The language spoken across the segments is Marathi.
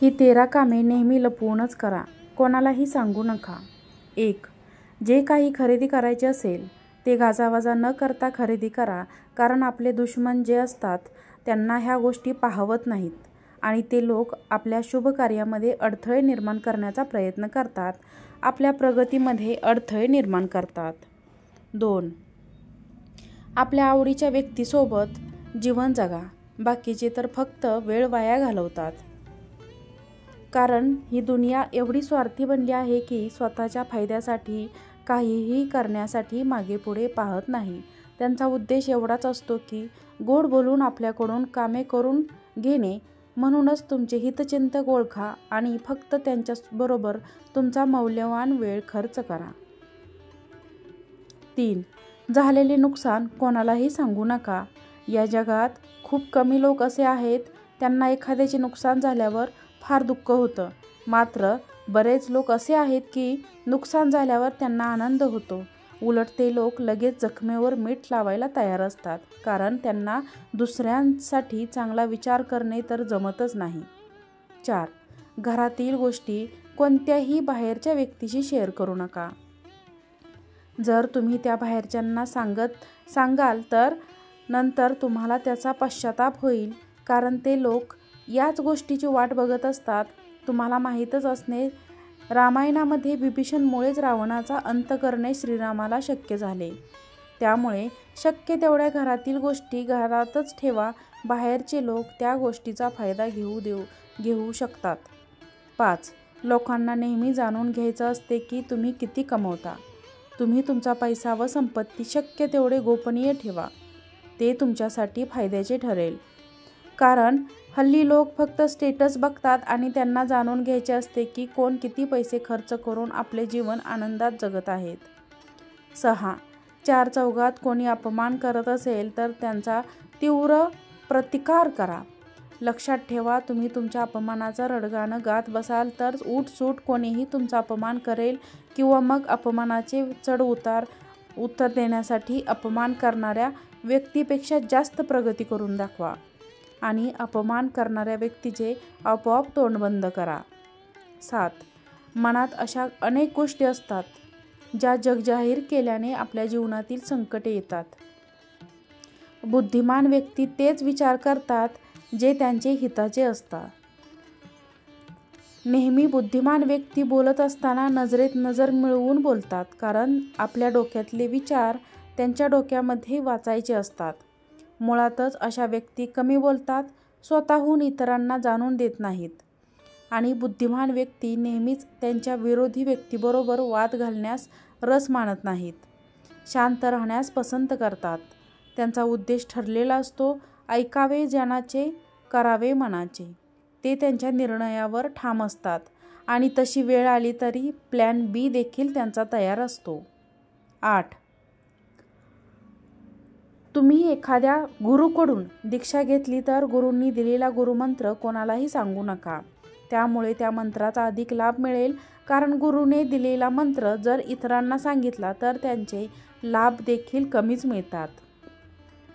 ही 13 कामे नेहमी लपवूनच करा, कोणालाही सांगू नका. 1. जे काही खरेदी करायचे असेल ते गाजावाजा न करता खरेदी करा, कारण आपले दुश्मन जे असतात त्यांना ह्या गोष्टी पाहवत नाहीत आणि ते लोक आपल्या शुभ कार्यामध्ये अडथळे निर्माण करण्याचा प्रयत्न करतात, आपल्या प्रगतीमध्ये अडथळे निर्माण करतात. 2. आपल्या आवडीच्या व्यक्तीसोबत जीवन जगा, बाकीचे तर फक्त वेळ वाया घालवतात. कारण ही दुनिया एवढी स्वार्थी बनली आहे की स्वतःच्या फायद्यासाठी काहीही करण्यासाठी मागेपुढे पाहत नाही. त्यांचा उद्देश एवढाच असतो की गोड बोलून आपल्याकडून कामे करून घेणे. म्हणूनच तुमचे हितचिंतक ओळखा आणि फक्त त्यांच्याबरोबर तुमचा मौल्यवान वेळ खर्च करा. 3. झालेले नुकसान कोणालाही सांगू नका. या जगात खूप कमी लोक असे आहेत त्यांना एखाद्याचे नुकसान झाल्यावर फार दुःख होतं, मात्र बरेच लोक असे आहेत की नुकसान झाल्यावर त्यांना आनंद होतो. उलट ते लोक लगेच जखमेवर मीठ लावायला तयार असतात, कारण त्यांना दुसऱ्यांसाठी चांगला विचार करणे तर जमतच नाही. 4. घरातील गोष्टी कोणत्याही बाहेरच्या व्यक्तीशी शेअर करू नका. जर तुम्ही त्या बाहेरच्यांना सांगाल तर नंतर तुम्हाला त्याचा पश्चाताप होईल, कारण ते लोक याच गोष्टीची वाट बघत असतात. तुम्हाला माहीतच असणे, रामायणामध्ये विभीषणमुळेच रावणाचा अंत करणे श्रीरामाला शक्य झाले. त्यामुळे शक्य तेवढ्या घरातील गोष्टी घरातच ठेवा. बाहेरचे लोक त्या गोष्टीचा फायदा घेऊ शकतात. 5. लोकांना नेहमी जाणून घ्यायचं असते की तुम्ही किती कमवता. तुम्ही तुमचा पैसा व संपत्ती शक्य तेवढे गोपनीय ठेवा. ते तुमच्यासाठी फायद्याचे ठरेल. कारण हल्ली लोक फक्त स्टेटस बघतात आणि त्यांना जाणून घ्यायचे असते की कोण किती पैसे खर्च करून आपले जीवन आनंदात जगत आहेत. 6. चारचौघात कोणी अपमान करत असेल तर त्यांचा तीव्र प्रतिकार करा. लक्षात ठेवा, तुम्ही तुमच्या अपमानाचं रडगाणं गात बसाल तर उठसूट कोणीही तुमचा अपमान करेल किंवा मग अपमानाचे उत्तर देण्यासाठी अपमान करणाऱ्या व्यक्तीपेक्षा जास्त प्रगती करून दाखवा आणि अपमान करणाऱ्या व्यक्तीचे आपोआप तोंड बंद करा. 7. मनात अशा अनेक गोष्टी असतात ज्या जगजाहीर केल्याने आपल्या जीवनातील संकटे येतात. बुद्धिमान व्यक्ती तेच विचार करतात जे त्यांचे हिताचे असतात. नेहमी बुद्धिमान व्यक्ती बोलत असताना नजरेत नजर मिळवून बोलतात, कारण आपल्या डोक्यातले विचार त्यांच्या डोक्यामध्ये वाचायचे असतात. मुळातच अशा व्यक्ती कमी बोलतात, स्वतःहून इतरांना जाणून देत नाहीत आणि बुद्धिमान व्यक्ती नेहमीच त्यांच्या विरोधी व्यक्तीबरोबर वाद घालण्यास रस मानत नाहीत. शांत राहण्यास पसंत करतात. त्यांचा उद्देश ठरलेला असतो, ऐकावे जनाचे, करावे मनाचे. ते त्यांच्या निर्णयावर ठाम असतात आणि तशी वेळ आली तरी प्लॅन बी देखील त्यांचा तयार असतो. 8. तुम्ही एखाद्या गुरूकडून दीक्षा घेतली तर गुरूंनी दिलेला गुरुमंत्र कोणालाही सांगू नका. त्यामुळे त्या मंत्राचा अधिक लाभ मिळेल, कारण गुरूने दिलेला मंत्र जर इतरांना सांगितला तर त्यांचे लाभ देखील कमीच मिळतात.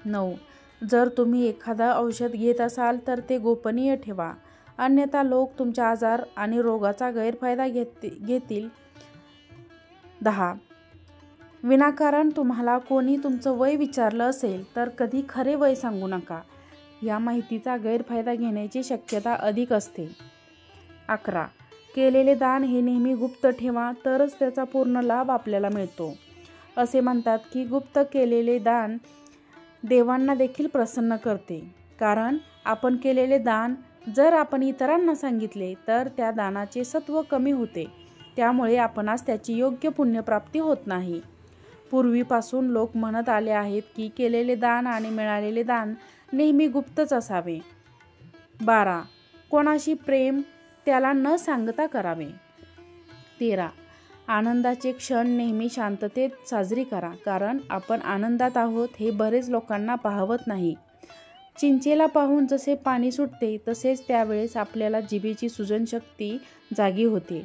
9. जर तुम्ही एखादं औषध घेत असाल तर ते गोपनीय ठेवा, अन्यथा लोक तुमच्या आजार आणि रोगाचा गैरफायदा घेतील. 10. विनाकारण तुम्हाला कोणी तुमचं वय विचारलं असेल तर कधी खरे वय सांगू नका. या माहितीचा गैरफायदा घेण्याची शक्यता अधिक असते. 11. केलेले दान हे नेहमी गुप्त ठेवा, तरच त्याचा पूर्ण लाभ आपल्याला मिळतो. असे म्हणतात की गुप्त केलेले दान देवांना देखील प्रसन्न करते, कारण आपण केलेले दान जर आपण इतरांना सांगितले तर त्या दानाचे सत्व कमी होते, त्यामुळे आपणास त्याची योग्य पुण्यप्राप्ती होत नाही. पूर्वीपासून लोक म्हणत आले आहेत की केलेले दान आणि मिळालेले दान नेहमी गुप्तच असावे. 12. कोणाशी प्रेम त्याला न सांगता करावे. 13. आनंदाचे क्षण नेहमी शांततेत साजरी करा, कारण आपण आनंदात आहोत हे बरेच लोकांना पाहवत नाही. चिंचेला पाहून जसे पाणी सुटते तसेच त्यावेळेस आपल्याला जिभेची सुजनशक्ती जागी होते.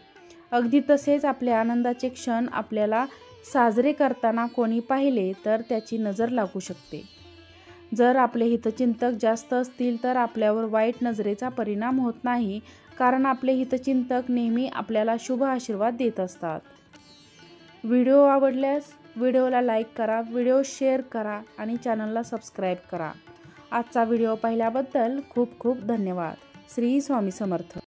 अगदी तसेच आपले आनंदाचे क्षण आपल्याला साजरे करताना कोणी पाहिले तर त्याची नजर लागू शकते. जर आपले हितचिंतक जास्त असतील तर आपल्यावर वाईट नजरेचा परिणाम होत नाही, कारण आपले हितचिंतक नेहमी आपल्याला शुभ आशीर्वाद देत असतात. व्हिडिओ आवडल्यास व्हिडिओला लाईक करा, व्हिडिओ शेअर करा आणि चॅनलला सबस्क्राईब करा. आजचा व्हिडिओ पाहिल्याबद्दल खूप खूप धन्यवाद. श्री स्वामी समर्थ.